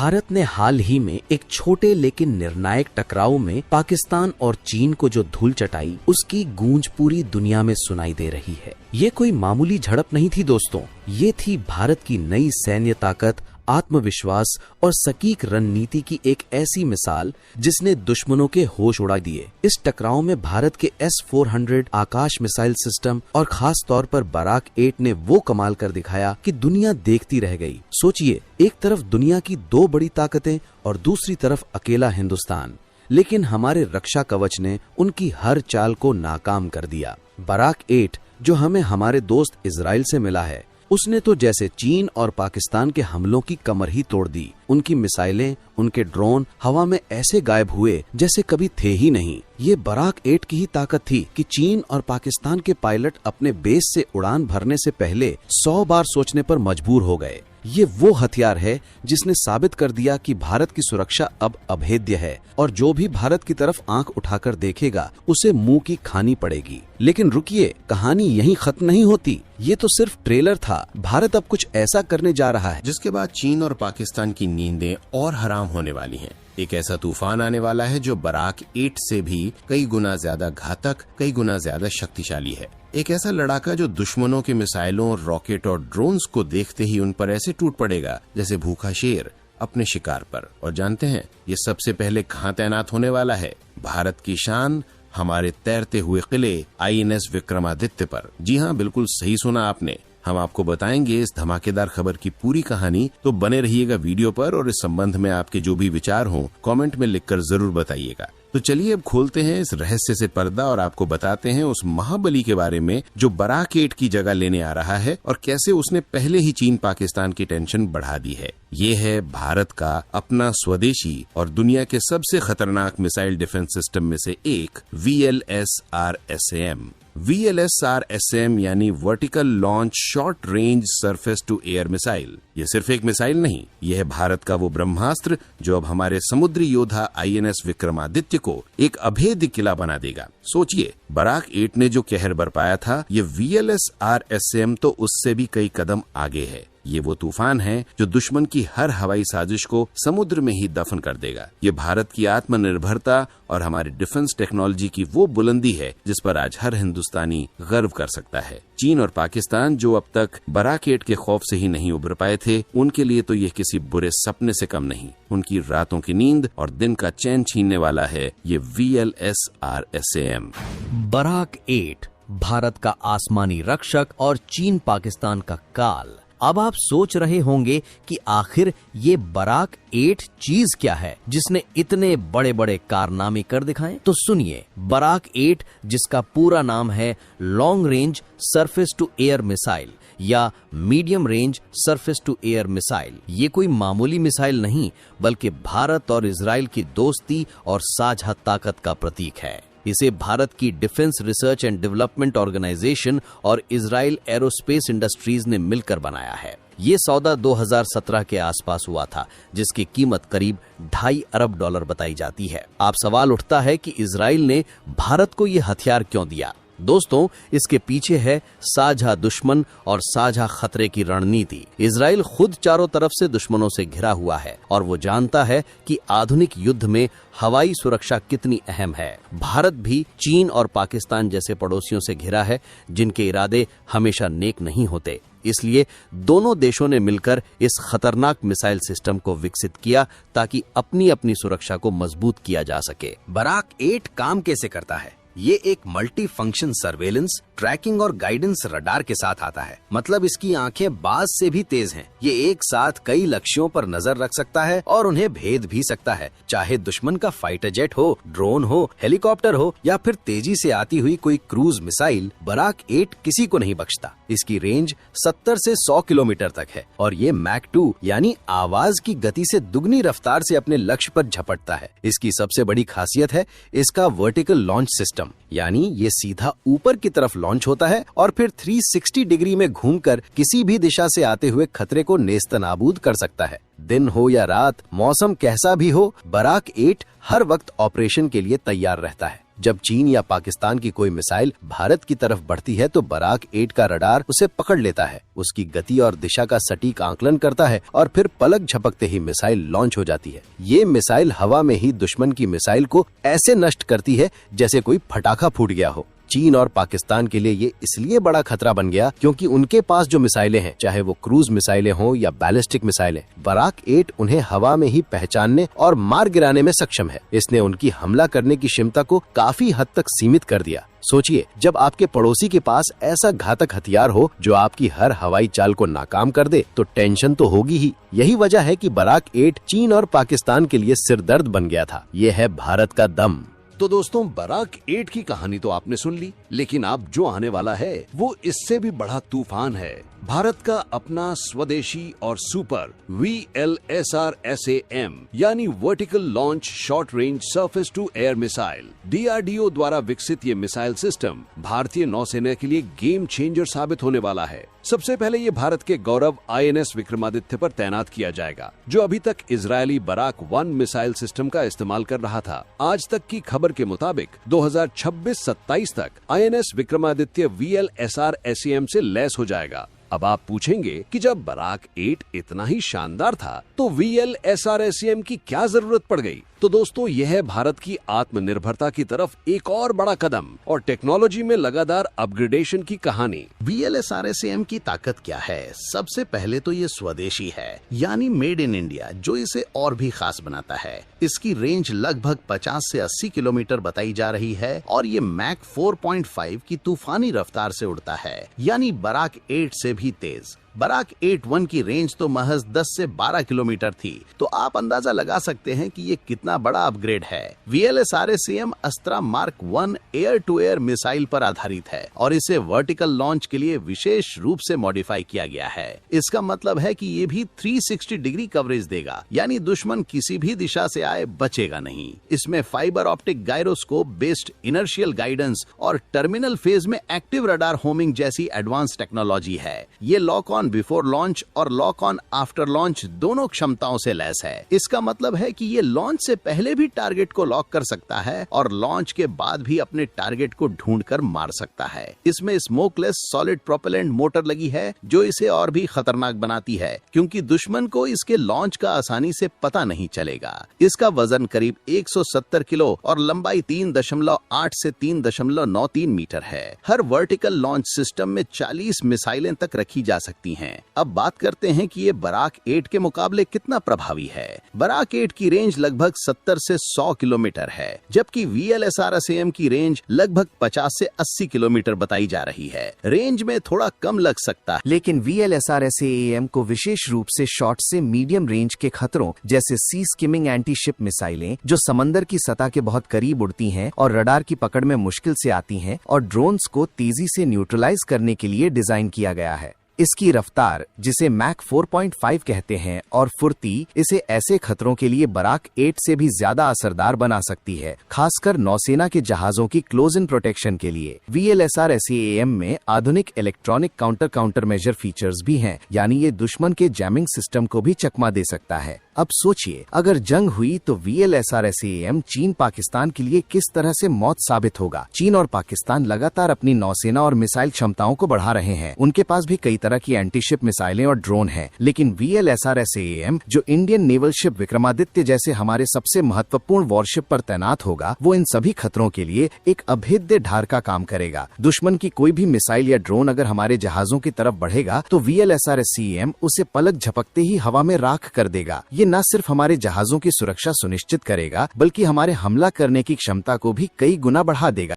भारत ने हाल ही में एक छोटे लेकिन निर्णायक टकराव में पाकिस्तान और चीन को जो धूल चटाई, उसकी गूंज पूरी दुनिया में सुनाई दे रही है। ये कोई मामूली झड़प नहीं थी दोस्तों, ये थी भारत की नई सैन्य ताकत, आत्मविश्वास और सटीक रणनीति की एक ऐसी मिसाल जिसने दुश्मनों के होश उड़ा दिए। इस टकराव में भारत के S-400 आकाश मिसाइल सिस्टम और खास तौर पर बराक 8 ने वो कमाल कर दिखाया कि दुनिया देखती रह गई। सोचिए, एक तरफ दुनिया की दो बड़ी ताकतें और दूसरी तरफ अकेला हिंदुस्तान, लेकिन हमारे रक्षा कवच ने उनकी हर चाल को नाकाम कर दिया। बराक 8 जो हमें हमारे दोस्त इजराइल से मिला है, उसने तो जैसे चीन और पाकिस्तान के हमलों की कमर ही तोड़ दी। उनकी मिसाइलें, उनके ड्रोन हवा में ऐसे गायब हुए जैसे कभी थे ही नहीं। ये बराक 8 की ही ताकत थी कि चीन और पाकिस्तान के पायलट अपने बेस से उड़ान भरने से पहले 100 बार सोचने पर मजबूर हो गए। ये वो हथियार है जिसने साबित कर दिया कि भारत की सुरक्षा अब अभेद्य है और जो भी भारत की तरफ आंख उठाकर देखेगा उसे मुंह की खानी पड़ेगी। लेकिन रुकिए, कहानी यहीं खत्म नहीं होती। ये तो सिर्फ ट्रेलर था। भारत अब कुछ ऐसा करने जा रहा है जिसके बाद चीन और पाकिस्तान की नींदें और हराम होने वाली हैं। एक ऐसा तूफान आने वाला है जो बराक 8 से भी कई गुना ज्यादा घातक, कई गुना ज्यादा शक्तिशाली है। एक ऐसा लड़ाका जो दुश्मनों के मिसाइलों, रॉकेट और ड्रोन्स को देखते ही उन पर ऐसे टूट पड़ेगा जैसे भूखा शेर अपने शिकार पर। और जानते हैं ये सबसे पहले कहाँ तैनात होने वाला है? भारत की शान, हमारे तैरते हुए किले INS विक्रमादित्य पर। जी हाँ, बिल्कुल सही सुना आपने। हम आपको बताएंगे इस धमाकेदार खबर की पूरी कहानी, तो बने रहिएगा वीडियो पर और इस संबंध में आपके जो भी विचार हों कमेंट में लिखकर जरूर बताइएगा। तो चलिए अब खोलते हैं इस रहस्य से पर्दा और आपको बताते हैं उस महाबली के बारे में जो बराक 8 की जगह लेने आ रहा है और कैसे उसने पहले ही चीन पाकिस्तान की टेंशन बढ़ा दी है। ये है भारत का अपना स्वदेशी और दुनिया के सबसे खतरनाक मिसाइल डिफेंस सिस्टम में से एक VLSRSAM। VLSRSAM यानी vertical launch short range surface to air missile. ये सिर्फ एक मिसाइल नहीं, यह है भारत का वो ब्रह्मास्त्र जो अब हमारे समुद्री योद्धा INS विक्रमादित्य को एक अभेद्य किला बना देगा। सोचिए, बराक 8 ने जो कहर बरपाया था, ये VLSRSAM तो उससे भी कई कदम आगे है। ये वो तूफान है जो दुश्मन की हर हवाई साजिश को समुद्र में ही दफन कर देगा। ये भारत की आत्मनिर्भरता और हमारी डिफेंस टेक्नोलॉजी की वो बुलंदी है जिस पर आज हर हिंदुस्तानी गर्व कर सकता है। चीन और पाकिस्तान जो अब तक बराक 8 के खौफ से ही नहीं उबर पाए थे, उनके लिए तो ये किसी बुरे सपने से कम नहीं। उनकी रातों की नींद और दिन का चैन छीनने वाला है ये VLSRSAM। बराक 8 भारत का आसमानी रक्षक और चीन पाकिस्तान का काल। अब आप सोच रहे होंगे कि आखिर ये बराक 8 चीज क्या है जिसने इतने बड़े बड़े कारनामे कर दिखाए। तो सुनिए, बराक 8 जिसका पूरा नाम है long range surface to air missile या medium range surface to air missile, ये कोई मामूली मिसाइल नहीं बल्कि भारत और इजराइल की दोस्ती और साझा ताकत का प्रतीक है। इसे भारत की defence research and development organisation और इजराइल एरोस्पेस इंडस्ट्रीज ने मिलकर बनाया है। ये सौदा 2017 के आसपास हुआ था, जिसकी कीमत करीब $2.5 अरब बताई जाती है। अब सवाल उठता है कि इजराइल ने भारत को ये हथियार क्यों दिया? दोस्तों, इसके पीछे है साझा दुश्मन और साझा खतरे की रणनीति। इजराइल खुद चारों तरफ से दुश्मनों से घिरा हुआ है और वो जानता है कि आधुनिक युद्ध में हवाई सुरक्षा कितनी अहम है। भारत भी चीन और पाकिस्तान जैसे पड़ोसियों से घिरा है जिनके इरादे हमेशा नेक नहीं होते। इसलिए दोनों देशों ने मिलकर इस खतरनाक मिसाइल सिस्टम को विकसित किया ताकि अपनी अपनी सुरक्षा को मजबूत किया जा सके। बराक 8 काम कैसे करता है? ये एक मल्टी फंक्शन सर्वेलेंस, ट्रैकिंग और गाइडेंस रडार के साथ आता है। मतलब इसकी आंखें बाज से भी तेज हैं। ये एक साथ कई लक्ष्यों पर नजर रख सकता है और उन्हें भेद भी सकता है, चाहे दुश्मन का फाइटर जेट हो, ड्रोन हो, हेलीकॉप्टर हो या फिर तेजी से आती हुई कोई क्रूज मिसाइल। बराक 8 किसी को नहीं बख्शता। इसकी रेंज 70 से 100 किलोमीटर तक है और ये मैक 2 यानी आवाज की गति से दुगनी रफ्तार से अपने लक्ष्य पर झपटता है। इसकी सबसे बड़ी खासियत है इसका वर्टिकल लॉन्च सिस्टम, यानी ये सीधा ऊपर की तरफ लॉन्च होता है और फिर 360 डिग्री में घूमकर किसी भी दिशा से आते हुए खतरे को नेस्तनाबूद कर सकता है। दिन हो या रात, मौसम कैसा भी हो, बराक 8 हर वक्त ऑपरेशन के लिए तैयार रहता है। जब चीन या पाकिस्तान की कोई मिसाइल भारत की तरफ बढ़ती है तो बराक 8 का रडार उसे पकड़ लेता है, उसकी गति और दिशा का सटीक आकलन करता है और फिर पलक झपकते ही मिसाइल लॉन्च हो जाती है। ये मिसाइल हवा में ही दुश्मन की मिसाइल को ऐसे नष्ट करती है जैसे कोई पटाखा फूट गया हो। चीन और पाकिस्तान के लिए ये इसलिए बड़ा खतरा बन गया क्योंकि उनके पास जो मिसाइलें हैं, चाहे वो क्रूज मिसाइलें हों या बैलिस्टिक मिसाइलें, बराक 8 उन्हें हवा में ही पहचानने और मार गिराने में सक्षम है। इसने उनकी हमला करने की क्षमता को काफी हद तक सीमित कर दिया। सोचिए, जब आपके पड़ोसी के पास ऐसा घातक हथियार हो जो आपकी हर हवाई चाल को नाकाम कर दे तो टेंशन तो होगी ही। यही वजह है कि बराक 8 चीन और पाकिस्तान के लिए सिरदर्द बन गया था। ये है भारत का दम। तो दोस्तों, बराक 8 की कहानी तो आपने सुन ली, लेकिन अब जो आने वाला है वो इससे भी बड़ा तूफान है। भारत का अपना स्वदेशी और सुपर VLSR-SAM यानी vertical launch short range surface to air missile, DRDO द्वारा विकसित ये मिसाइल सिस्टम भारतीय नौसेना के लिए गेम चेंजर साबित होने वाला है। सबसे पहले ये भारत के गौरव INS विक्रमादित्य पर तैनात किया जाएगा, जो अभी तक इजरायली बराक 1 मिसाइल सिस्टम का इस्तेमाल कर रहा था। आज तक की खबर के मुताबिक 2026-27 तक INS विक्रमादित्य VLSR-SAM से लैस हो जाएगा। अब आप पूछेंगे कि जब बराक 8 इतना ही शानदार था तो VLSR-SAM की क्या जरूरत पड़ गई? तो दोस्तों, यह है भारत की आत्मनिर्भरता की तरफ एक और बड़ा कदम और टेक्नोलॉजी में लगातार अपग्रेडेशन की कहानी। VLSR-SAM की ताकत क्या है? सबसे पहले तो ये स्वदेशी है, यानी मेड इन इंडिया, जो इसे और भी खास बनाता है। इसकी रेंज लगभग 50 से 80 किलोमीटर बताई जा रही है और ये मैक 4.5 की तूफानी रफ्तार से उड़ता है, यानी बराक 8 से भी तेज। बराक 8-1 की रेंज तो महज 10 से 12 किलोमीटर थी, तो आप अंदाजा लगा सकते हैं कि ये कितना बड़ा अपग्रेड है। VLSR-SAM Astra mark 1 air to air missile पर आधारित है और इसे वर्टिकल लॉन्च के लिए विशेष रूप से मॉडिफाई किया गया है। इसका मतलब है कि ये भी 360 डिग्री कवरेज देगा, यानी दुश्मन किसी भी दिशा से आए बचेगा नहीं। इसमें fibre optic gyroscope based inertial guidance और टर्मिनल फेज में एक्टिव रडार होमिंग जैसी एडवांस टेक्नोलॉजी है। ये लॉक ऑन बिफोर लॉन्च और लॉक ऑन आफ्टर लॉन्च दोनों क्षमताओं से लैस है। इसका मतलब है कि ये लॉन्च से पहले भी टारगेट को लॉक कर सकता है और लॉन्च के बाद भी अपने टारगेट को ढूंढकर मार सकता है। इसमें स्मोकलेस सॉलिड प्रोपेलेंट मोटर लगी है जो इसे और भी खतरनाक बनाती है, क्योंकि दुश्मन को इसके लॉन्च का आसानी से पता नहीं चलेगा। इसका वजन करीब 170 किलो और लंबाई 3.8 से 3.93 मीटर है। हर वर्टिकल लॉन्च सिस्टम में 40 मिसाइलें तक रखी जा सकती हैं। अब बात करते हैं कि ये बराक 8 के मुकाबले कितना प्रभावी है। बराक 8 की रेंज लगभग 70 से 100 किलोमीटर है, जबकि VLSR-SAM की रेंज लगभग 50 से 80 किलोमीटर बताई जा रही है। रेंज में थोड़ा कम लग सकता है, लेकिन VLSR-SAM को विशेष रूप से शॉर्ट से मीडियम रेंज के खतरों जैसे सी स्किमिंग एंटी शिप मिसाइलें जो समंदर की सतह के बहुत करीब उड़ती हैं और रडार की पकड़ में मुश्किल से आती हैं, और ड्रोन्स को तेजी से न्यूट्रलाइज करने के लिए डिजाइन किया गया है। इसकी रफ्तार, जिसे मैक 4.5 कहते हैं, और फुर्ती इसे ऐसे खतरों के लिए बराक 8 से भी ज्यादा असरदार बना सकती है, खासकर नौसेना के जहाजों की क्लोज इन प्रोटेक्शन के लिए। VLSR-SAM में आधुनिक इलेक्ट्रॉनिक काउंटर मेजर फीचर्स भी हैं, यानी ये दुश्मन के जैमिंग सिस्टम को भी चकमा दे सकता है। अब सोचिए, अगर जंग हुई तो VLSR-SAM चीन पाकिस्तान के लिए किस तरह से मौत साबित होगा। चीन और पाकिस्तान लगातार अपनी नौसेना और मिसाइल क्षमताओं को बढ़ा रहे हैं। उनके पास भी कई तरह की एंटीशिप मिसाइलें और ड्रोन हैं, लेकिन VLSR-SAM जो इंडियन नेवल शिप विक्रमादित्य जैसे हमारे सबसे महत्वपूर्ण वॉरशिप पर तैनात होगा, वो इन सभी खतरों के लिए एक अभेद्य ढाल का काम करेगा। दुश्मन की कोई भी मिसाइल या ड्रोन अगर हमारे जहाजों की तरफ बढ़ेगा तो VLSR-SAM उसे पलक झपकते ही हवा में राख कर देगा। ये न सिर्फ हमारे जहाजों की सुरक्षा सुनिश्चित करेगा, बल्कि हमारे हमला करने की क्षमता को भी कई गुना बढ़ा देगा।